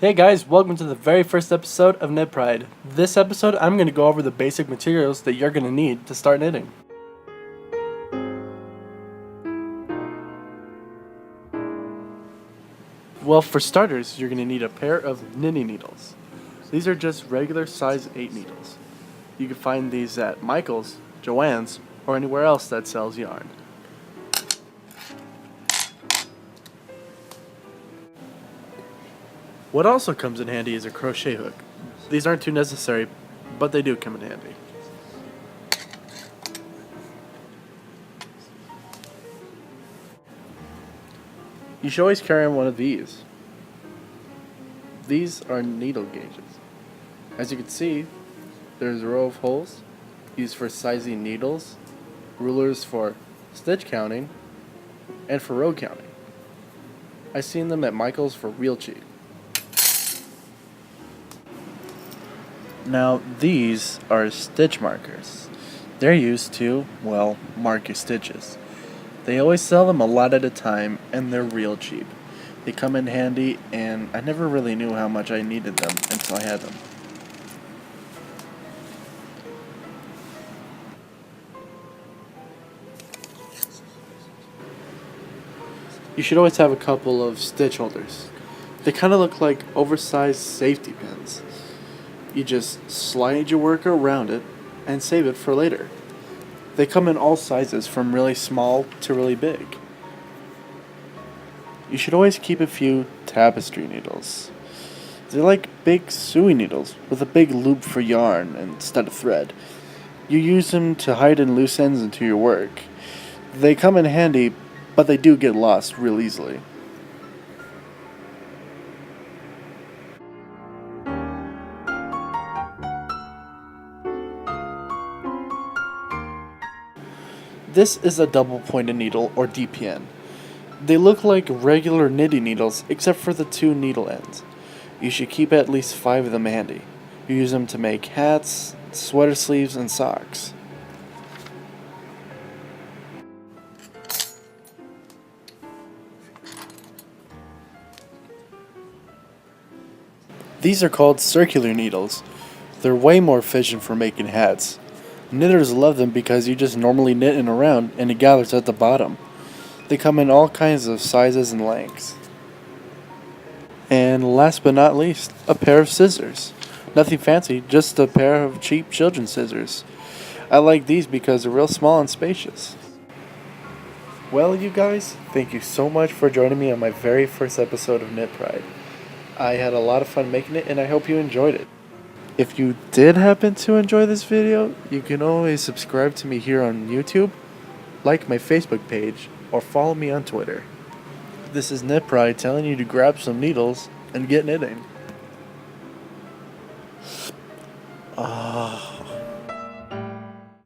Hey guys, welcome to the very first episode of Knit Pride. This episode, I'm going to go over the basic materials that you're going to need to start knitting. Well, for starters, you're going to need a pair of knitting needles. These are just regular size 8 needles. You can find these at Michael's, Joann's, or anywhere else that sells yarn. What also comes in handy is a crochet hook. These aren't too necessary, but they do come in handy. You should always carry one of these. These are needle gauges. As you can see, there's a row of holes used for sizing needles, rulers for stitch counting, and for row counting. I've seen them at Michael's for real cheap. Now these are stitch markers. They're used to, well, mark your stitches. They always sell them a lot at a time and they're real cheap. They come in handy and I never really knew how much I needed them until I had them. You should always have a couple of stitch holders. They kind of look like oversized safety pins. You just slide your work around it and save it for later. They come in all sizes from really small to really big. You should always keep a few tapestry needles. They're like big sewing needles with a big loop for yarn instead of thread. You use them to hide in loose ends into your work. They come in handy, but they do get lost real easily. This is a double pointed needle, or DPN. They look like regular knitting needles except for the two needle ends. You should keep at least 5 of them handy. You use them to make hats, sweater sleeves, and socks. These are called circular needles. They're way more efficient for making hats. Knitters love them because you just normally knit in around and it gathers at the bottom. They come in all kinds of sizes and lengths. And last but not least, a pair of scissors. Nothing fancy, just a pair of cheap children's scissors. I like these because they're real small and spacious. Well, you guys, thank you so much for joining me on my very first episode of Knit Pride. I had a lot of fun making it and I hope you enjoyed it. If you did happen to enjoy this video, you can always subscribe to me here on YouTube, like my Facebook page, or follow me on Twitter. This is Knit Pride telling you to grab some needles and get knitting.